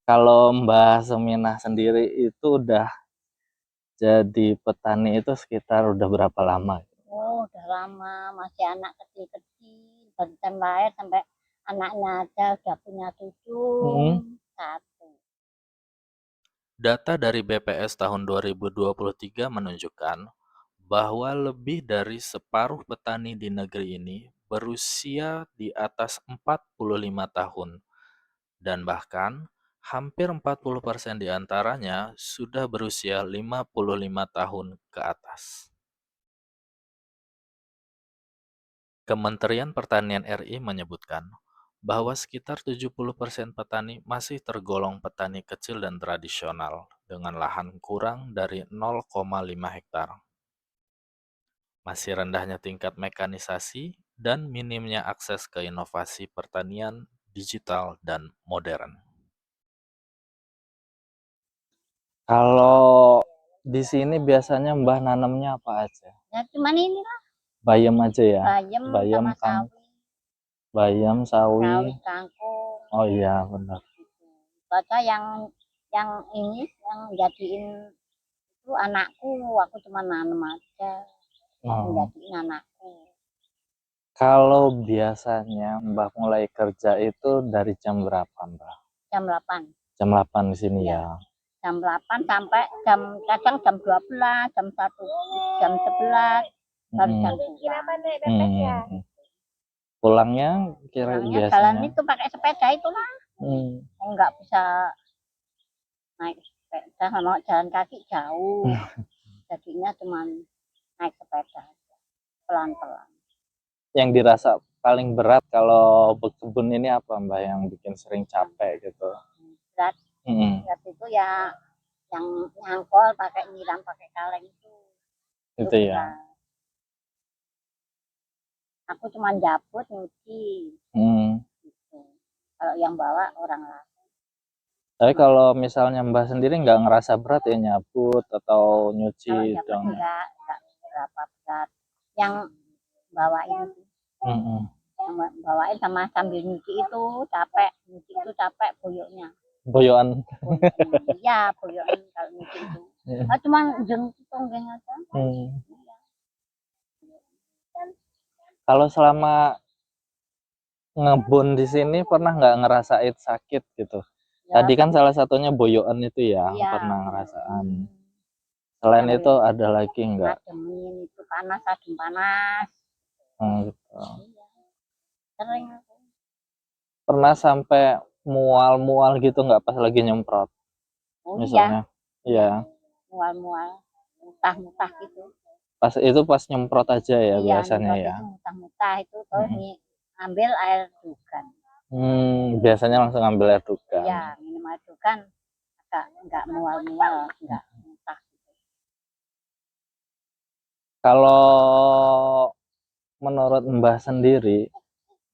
Kalau Mbak Seminah sendiri itu udah jadi petani itu sekitar udah berapa lama? Oh, udah lama, masih anak kecil-kecil, baru lahir sampai anaknya aja udah punya cucu satu. Data dari BPS tahun 2023 menunjukkan bahwa lebih dari separuh petani di negeri ini berusia di atas 45 tahun, dan bahkan hampir 40% di antaranya sudah berusia 55 tahun ke atas. Kementerian Pertanian RI menyebutkan bahwa sekitar 70% petani masih tergolong petani kecil dan tradisional dengan lahan kurang dari 0,5 hektar. Masih rendahnya tingkat mekanisasi dan minimnya akses ke inovasi pertanian digital dan modern. Kalau di sini biasanya Mbah nanamnya apa aja? Ya cuman inilah Bayam aja ya? bayam Bayam, sama sawi, bayam, sawi. sawi kangkung. Oh iya, benar. Gitu. Baca yang ini yang jadiin itu anakku, aku cuma nanam aja, yang Oh. jadiin anakku. Kalau biasanya Mbah mulai kerja itu dari jam berapa, Mbah? Jam 8. Jam 8 di sini Iya. ya. Jam 8 sampai kadang jam 12, jam 1, jam 11, baru jam 2. Pulangnya Pulangnya jalan biasanya. itu pakai sepeda itulah. Nggak bisa naik sepeda, mau jalan kaki jauh. Jadinya cuma naik sepeda aja, pelan-pelan. Yang dirasa paling berat kalau berkebun ini apa, Mbak, yang bikin sering capek gitu? Berat, berat itu ya yang nyangkol pakai nyiram pakai kaleng itu Ya. Aku cuma jabut nyuci. Gitu. Kalau yang bawa orang lain. Tapi kalau misalnya Mbak sendiri nggak ngerasa berat ya nyabut atau nyuci dong? Enggak berapa berat. Yang bawain yang bawain sama sambil nyuci itu capek, nyuci itu capek boyoknya. Boyokan. Iya, boyokan kalau nyuci itu. Cuma jenguk tonggeng aja. Kalau selama ngebun di sini pernah nggak ngerasain sakit gitu? Ya, tadi kan salah satunya boyokan itu ya, pernah ngerasain. Selain itu ada lagi nggak? Ademin itu panas, adem panas. Gitu. Sering. Pernah sampai mual-mual gitu nggak pas lagi nyemprot? Misalnya. Iya. Mual-mual, mutah-mutah gitu. Pas nyemprot aja ya biasanya ya. Mutah-mutah itu terus ambil air dugan. Biasanya langsung ambil air dugan. Iya, minum air dugan enggak mual-mual, enggak mutah. Kalau menurut Mbah sendiri,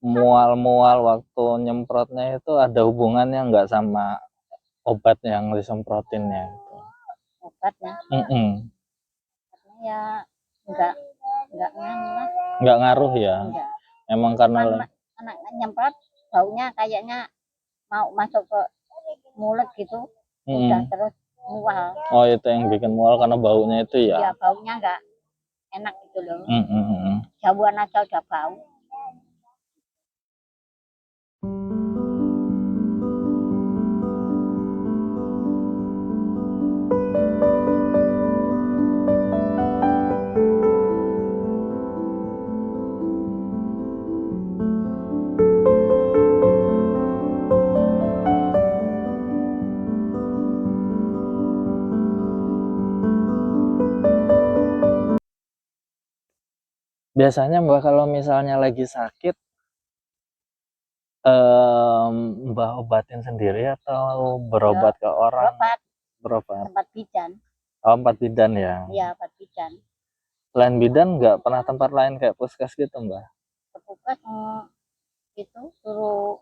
mual-mual waktu nyemprotnya itu ada hubungannya nggak sama obat yang disemprotinnya? Obatnya? Karena ya enggak ngaruh. Nggak ngaruh ya? Enggak. Emang karena anak nyemprot baunya kayaknya mau masuk ke mulut gitu, udah terus mual. Oh, itu yang bikin mual karena baunya itu ya? Iya, baunya enggak enak gitu loh. Jauhan aja udah bau. Biasanya Mbak kalau misalnya lagi sakit, Mbak obatin sendiri atau berobat ke orang? Berobat. Tempat bidan. Oh, tempat bidan ya? Iya, tempat bidan. Selain bidan nggak pernah tempat lain kayak puskes gitu, Mbak? Puskes itu suruh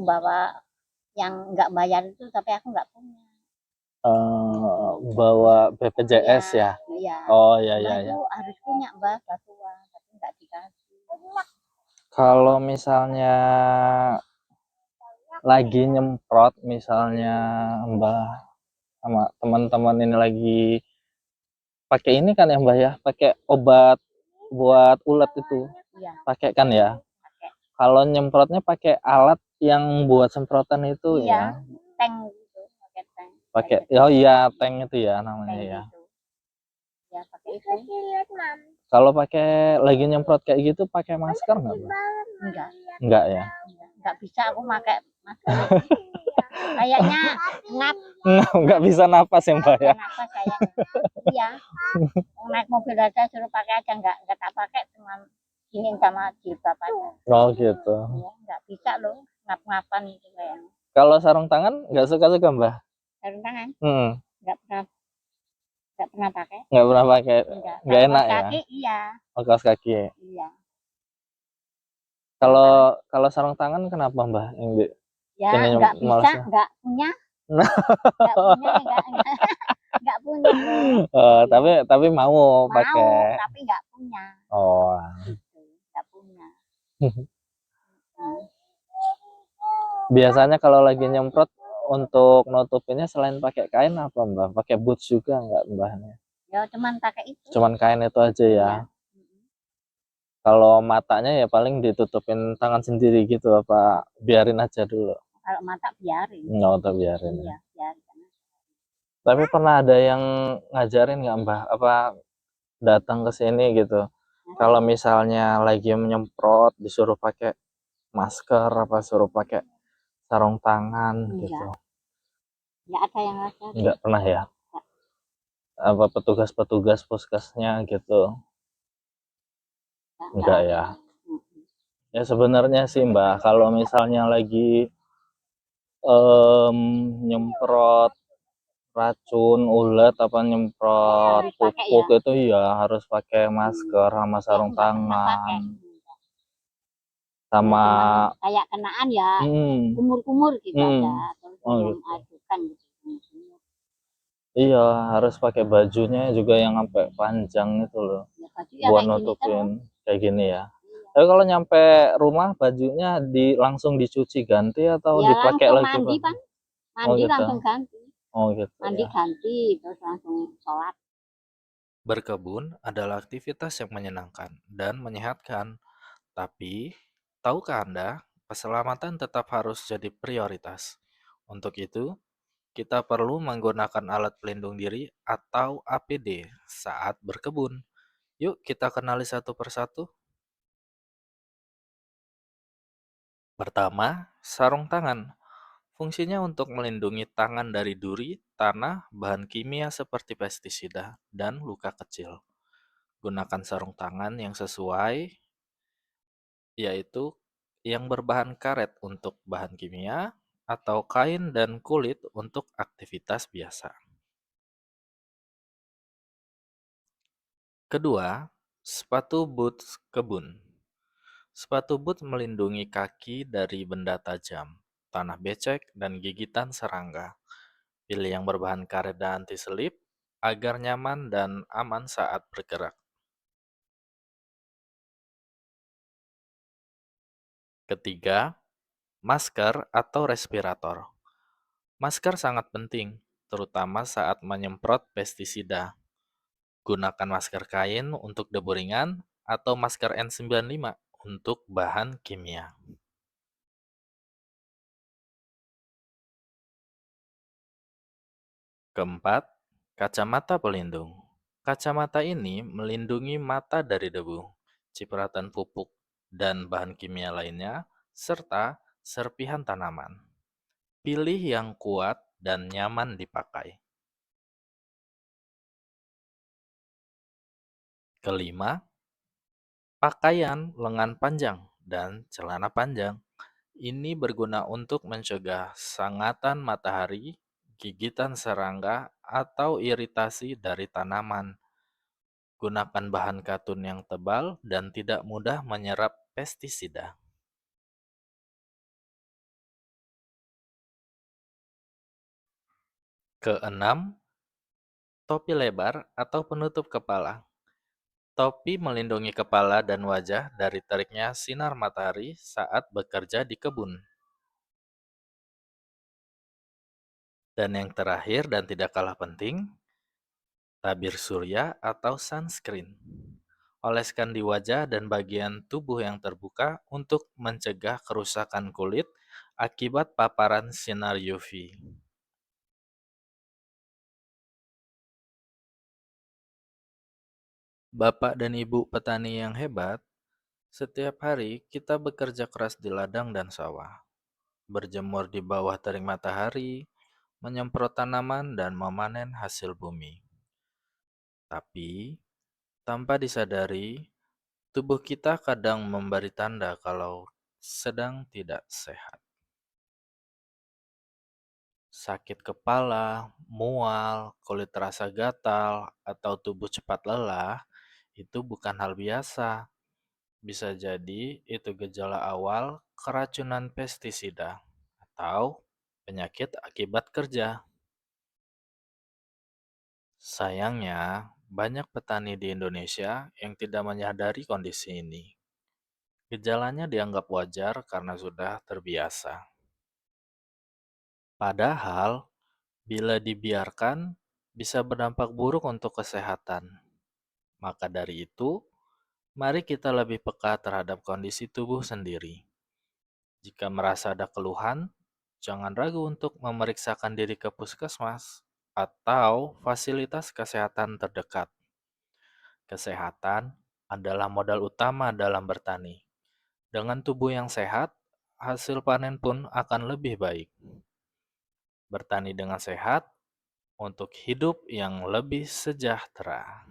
bawa yang nggak bayar itu, tapi aku nggak punya. Bawa BPJS ya? Iya. Oh ya. Harus punya Mbak, tua, tapi nggak dikasih. Kalau misalnya lagi nyemprot, misalnya Mbah sama teman-teman ini lagi pakai ini kan ya Mbah ya, pakai obat buat ulet itu, Iya, pakai kan ya. pakai. Kalau nyemprotnya pakai alat yang buat semprotan itu Iya, ya, tank gitu, pakai tank. pakai Kayak oh iya tank itu ya namanya tank ya. gitu. Ya, pakai itu. Kalau pakai lagi nyemprot kayak gitu pakai masker nggak Mbak? Enggak, Enggak ya. enggak bisa aku pakai masker. Kayaknya ngap Nggak bisa napas ya Mbak ya. kenapa kayaknya. Iya, naik mobil aja suruh pakai aja, enggak tak pakai, cuma ini sama jilbab aja. Oh gitu. Ya, enggak bisa loh ngap-ngapan gitu kayaknya. Kalau sarung tangan nggak suka-suka Mbak? Sarung tangan Hmm, enggak pernah pakai. nggak pernah pakai. Enggak. Nggak Kalau enak kaos ya. kaki iya. Oh, kaos kaki ya. Iya. Kalau sarung tangan kenapa Mbak? Ya, Ini enggak bisa, malasnya. enggak punya. Enggak punya, enggak punya loh. Tapi mau pakai. Mau, tapi enggak punya. Oh. Gitu, enggak punya. Biasanya kalau lagi nyemprot untuk nutupinnya selain pakai kain apa Mbak? Pakai boots juga nggak Mbahnya? Ya, cuman pakai itu. Cuman kain itu aja ya. Iya. Kalau matanya ya paling ditutupin tangan sendiri gitu apa biarin aja dulu? Kalau mata biarin. Nggak usah biarin ya. Iya, biarin. Tapi pernah ada yang ngajarin nggak Mbah? Apa datang ke sini gitu? Kalau misalnya lagi menyemprot disuruh pakai masker apa suruh pakai sarung tangan gitu? Enggak ada yang ngajarin. Nggak pernah ya? Apa petugas-petugas puskesnya gitu? Enggak ya. Ya sebenarnya sih Mbak, kalau misalnya lagi nyemprot racun ulet apa nyemprot Harus pakai pupuk ya. itu ya harus pakai masker sama sarung Enggak pernah pakai. tangan sama Kayak kenaan ya, hmm, kumur-kumur gitu hmm. aja. Terus Oh belum gitu. adukan gitu. Iya, harus pakai bajunya juga yang sampai panjang itu loh, Ya, baju ya buat kayak gini terus. nutupin kayak gini ya. Tapi kalau nyampe rumah bajunya langsung dicuci ganti atau Ya dipakai langsung lagi mandi Pak? kan. Oh Mandi gitu. langsung ganti. Oh gitu Mandi ya. ganti terus langsung sholat. Berkebun adalah aktivitas yang menyenangkan dan menyehatkan, tapi tahukah Anda, keselamatan tetap harus jadi prioritas. Untuk itu, kita perlu menggunakan alat pelindung diri atau APD saat berkebun. Yuk kita kenali satu persatu. Pertama, sarung tangan. Fungsinya untuk melindungi tangan dari duri, tanah, bahan kimia seperti pestisida, dan luka kecil. Gunakan sarung tangan yang sesuai, yaitu yang berbahan karet untuk bahan kimia, atau kain dan kulit untuk aktivitas biasa. Kedua, sepatu boots kebun. Sepatu boot melindungi kaki dari benda tajam, tanah becek, dan gigitan serangga. Pilih yang berbahan karet dan anti-selip agar nyaman dan aman saat bergerak. Ketiga, masker atau respirator. Masker sangat penting, terutama saat menyemprot pestisida. Gunakan masker kain untuk debu ringan atau masker N95 untuk bahan kimia. Keempat, kacamata pelindung. Kacamata ini melindungi mata dari debu, cipratan pupuk, dan bahan kimia lainnya, serta serpihan tanaman. Pilih yang kuat dan nyaman dipakai. Kelima, pakaian lengan panjang dan celana panjang. Ini berguna untuk mencegah sangatan matahari, gigitan serangga, atau iritasi dari tanaman. Gunakan bahan katun yang tebal dan tidak mudah menyerap pestisida. Keenam, topi lebar atau penutup kepala. Topi melindungi kepala dan wajah dari teriknya sinar matahari saat bekerja di kebun. Dan yang terakhir dan tidak kalah penting, tabir surya atau sunscreen. Oleskan di wajah dan bagian tubuh yang terbuka untuk mencegah kerusakan kulit akibat paparan sinar UV. Bapak dan Ibu petani yang hebat, setiap hari kita bekerja keras di ladang dan sawah, berjemur di bawah terik matahari, menyemprot tanaman, dan memanen hasil bumi. Tapi, tanpa disadari, tubuh kita kadang memberi tanda kalau sedang tidak sehat. Sakit kepala, mual, kulit terasa gatal, atau tubuh cepat lelah itu bukan hal biasa. Bisa jadi itu gejala awal keracunan pestisida atau penyakit akibat kerja. Sayangnya, banyak petani di Indonesia yang tidak menyadari kondisi ini. Gejalanya dianggap wajar karena sudah terbiasa. Padahal, bila dibiarkan, bisa berdampak buruk untuk kesehatan. Maka dari itu, mari kita lebih peka terhadap kondisi tubuh sendiri. Jika merasa ada keluhan, jangan ragu untuk memeriksakan diri ke puskesmas atau fasilitas kesehatan terdekat. Kesehatan adalah modal utama dalam bertani. Dengan tubuh yang sehat, hasil panen pun akan lebih baik. Bertani dengan sehat untuk hidup yang lebih sejahtera.